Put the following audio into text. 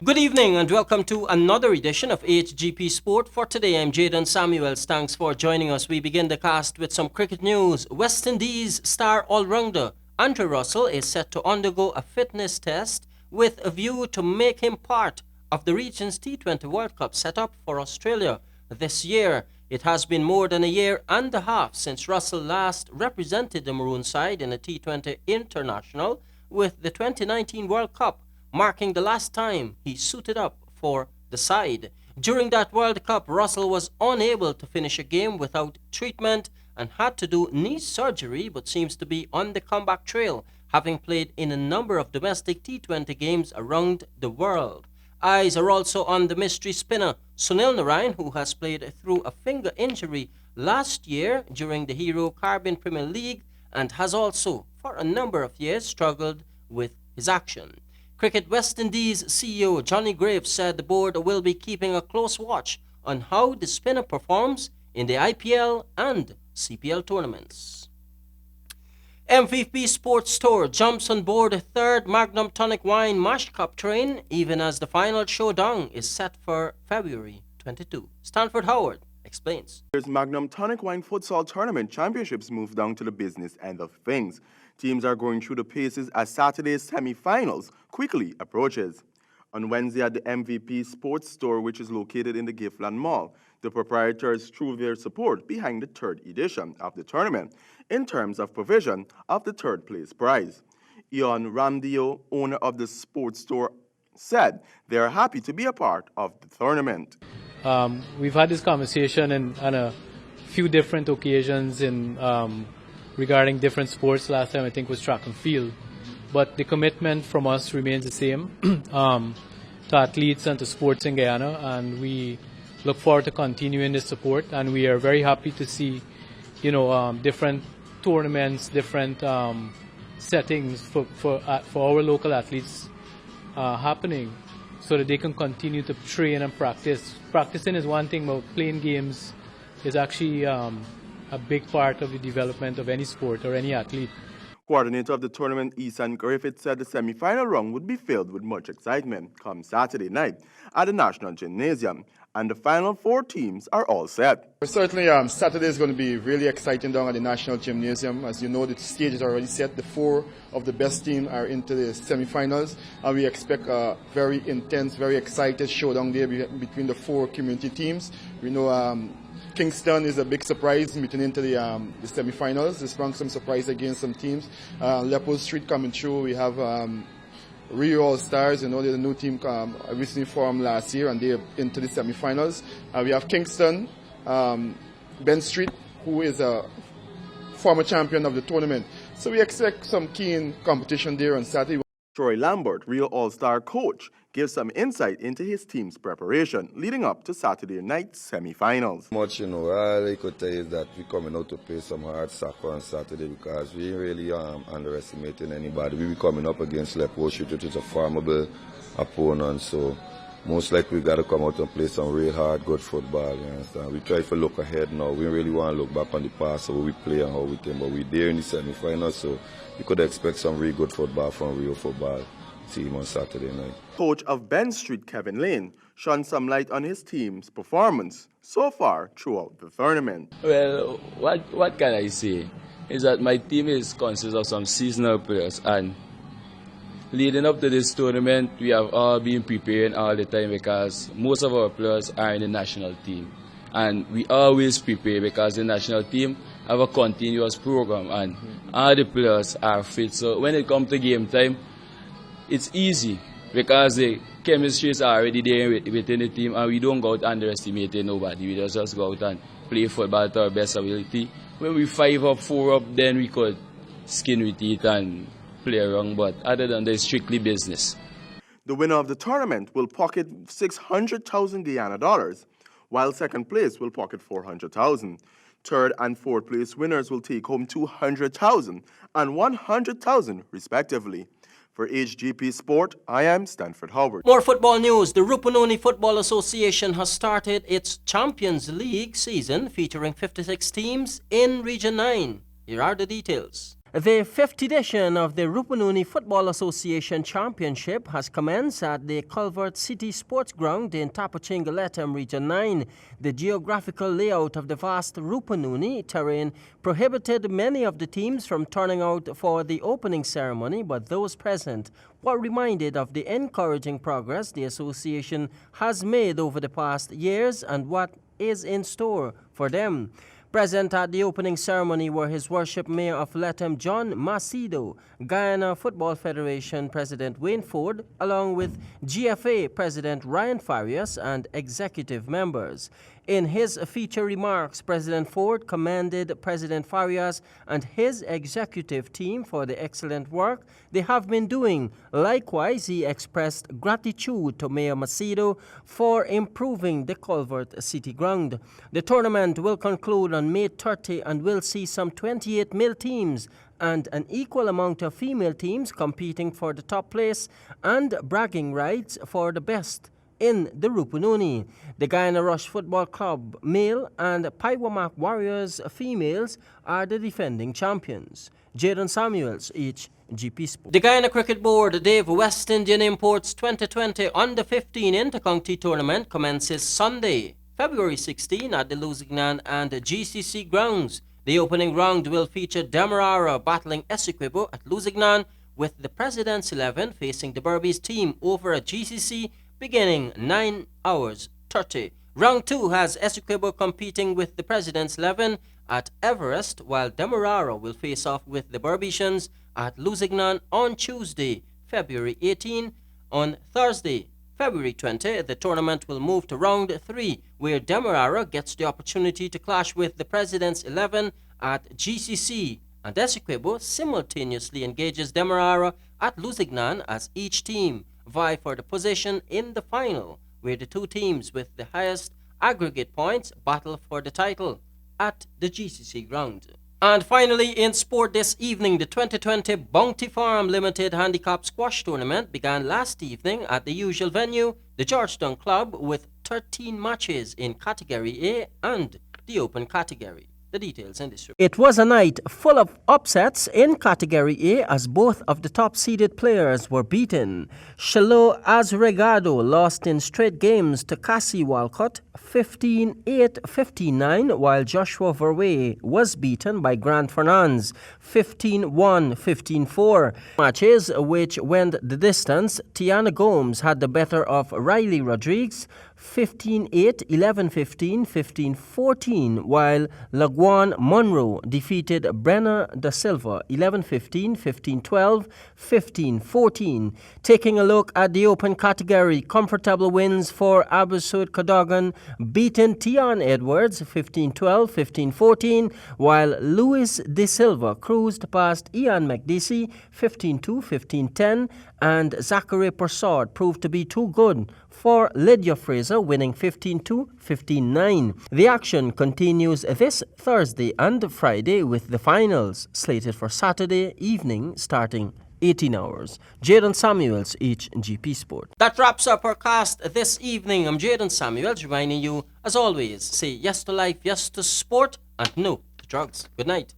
Good evening and welcome to another edition of HGP Sport. For today, I'm JADON Samuels. Thanks for joining us. We begin the cast with some cricket news. West Indies star all-rounder Andre Russell is set to undergo a fitness test with a view to make him part of the region's T20 World Cup set up for Australia this year. It has been more than a year and a half since Russell last represented the Maroon side in a T20 International, with the 2019 World Cup marking the last time he suited up for the side. During that World Cup, Russell was unable to finish a game without treatment and had to do knee surgery, but seems to be on the comeback trail, having played in a number of domestic T20 games around the world. Eyes are also on the mystery spinner Sunil Narine, who has played through a finger injury last year during the Hero Carbon Premier League and has also, for a number of years, struggled with his action. Cricket West Indies CEO Johnny Graves said the board will be keeping a close watch on how the spinner performs in the IPL and CPL tournaments. MVP Sports Store jumps on board a third Magnum Tonic Wine Mash Cup train, even as the final showdown is set for February 22. Stanford Howard explains. There's Magnum Tonic Wine Futsal Tournament Championships move down to the business end of things. Teams are going through the paces as Saturday's semi-finals quickly approaches. On Wednesday at the MVP Sports Store, which is located in the Giftland Mall, the proprietors threw their support behind the third edition of the tournament in terms of provision of the third place prize. Ian Ramdio, owner of the sports store, said they are happy to be a part of the tournament. We've had this conversation on a few different occasions regarding different sports. Last time I think was track and field, but the commitment from us remains the same to athletes and to sports in Guyana, and we look forward to continuing this support. And we are very happy to see, different tournaments, different settings for our local athletes happening, so that they can continue to train and practice. Practicing is one thing, but playing games is actually a big part of the development of any sport or any athlete. Coordinator of the tournament, Ethan Griffith, said the semi-final round would be filled with much excitement come Saturday night at the National Gymnasium, and the final four teams are all set. Certainly, Saturday is going to be really exciting down at the National Gymnasium. As you know, the stage is already set. The four of the best teams are into the semi-finals, and we expect a very intense, very excited showdown there between the four community teams. We know Kingston is a big surprise meeting into the semi-finals. They sprung some surprise against some teams. Leopold Street coming through. We have Rio All-Stars, they're the new team recently formed last year, and they're into the semi-finals. We have Kingston, Ben Street, who is a former champion of the tournament. So we expect some keen competition there on Saturday. Troy Lambert, Rio All-Star coach, gives some insight into his team's preparation leading up to Saturday night's semi-finals. All I could tell you is that we're coming out to play some hard soccer on Saturday, because we ain't really underestimating anybody. We're coming up against Leopold Street, which is a formidable opponent, so most likely we got to come out and play some real hard, good football. You understand? We try to look ahead now. We really want to look back on the past, how we play and how we came, but we're there in the semi-finals, so you could expect some really good football from Rio football team on Saturday night. Coach of Ben Street, Kevin Lane, shone some light on his team's performance so far throughout the tournament. Well, what can I say is that my team consists of some seasonal players, and leading up to this tournament, we have all been preparing all the time, because most of our players are in the national team. And we always prepare because the national team have a continuous program, and all the players are fit. So when it comes to game time, it's easy because the chemistry is already there within the team, and we don't go out underestimating nobody. We just go out and play football to our best ability. When we 5 up, 4 up, then we could skin with it and play around, but other than that, it's strictly business. The winner of the tournament will pocket 600,000 Guyana dollars, while second place will pocket 400,000. Third and fourth place winners will take home 200,000 and 100,000 respectively. For HGP Sport, I am Stanford Howard. More football news. The Rupununi Football Association has started its Champions League season featuring 56 teams in Region 9. Here are the details. The 5th edition of the Rupununi Football Association Championship has commenced at the Culvert City Sports Ground in Tapachingaletam Region 9. The geographical layout of the vast Rupununi terrain prohibited many of the teams from turning out for the opening ceremony, but those present were reminded of the encouraging progress the association has made over the past years and what is in store for them. Present at the opening ceremony were His Worship Mayor of Letem John Macedo, Guyana Football Federation President Wayne Ford, along with GFA President Ryan Farias and executive members. In his feature remarks, President Ford commended President Farias and his executive team for the excellent work they have been doing. Likewise, he expressed gratitude to Mayor Macedo for improving the Culvert City Ground. The tournament will conclude on May 30 and will see some 28 male teams and an equal amount of female teams competing for the top place and bragging rights for the best in the Rupununi. The Guyana Rush Football Club male and Paiwamak Warriors females are the defending champions. JADON Samuels, HGP Sport. The Guyana Cricket Board Dave West Indian Imports 2020 Under 15 Intercounty Tournament commences Sunday, February 16 at the Lusignan and GCC grounds. The opening round will feature Demerara battling Essequibo at Lusignan, with the President's 11 facing the Berbice team over at GCC beginning 9 hours 30. Round 2 has Essequibo competing with the President's 11 at Everest, while Demerara will face off with the Berbicians at Lusignan on Tuesday, February 18. On Thursday, February 20, the tournament will move to round 3, where Demerara gets the opportunity to clash with the President's 11 at GCC, and Essequibo simultaneously engages Demerara at Lusignan as each team vie for the position in the final, where the two teams with the highest aggregate points battle for the title at the GCC ground. And finally, in sport this evening, the 2020 Bounty Farm Limited Handicap Squash Tournament began last evening at the usual venue, the Georgetown Club, with 13 matches in Category A and the Open category. The details in this report. It was a night full of upsets in Category A as both of the top-seeded players were beaten. Shalo Azregado lost in straight games to Cassie Walcott 15-8, 15-9, while Joshua Verwey was beaten by Grant Fernandes 15-1, 15-4. Matches which went the distance, Tiana Gomes had the better of Riley Rodriguez 15-8, 11-15, 15-14, while Laguan Monroe defeated Brenner da Silva 11-15, 15-12, 15-14. Taking a look at the open category, comfortable wins for Abusud Cadogan, beaten Tian Edwards 15-12, 15-14, while Luis de Silva cruised past Ian McDessie 15-2, 15-10, and Zachary Persard proved to be too good for Lydia Fraser, winning 15-2, 15-9. The action continues this Thursday and Friday with the finals slated for Saturday evening starting 18 hours. Jadon Samuels, HGP Sport. That wraps up our cast this evening. I'm Jadon Samuels, reminding you, as always, say yes to life, yes to sport, and no to drugs. Good night.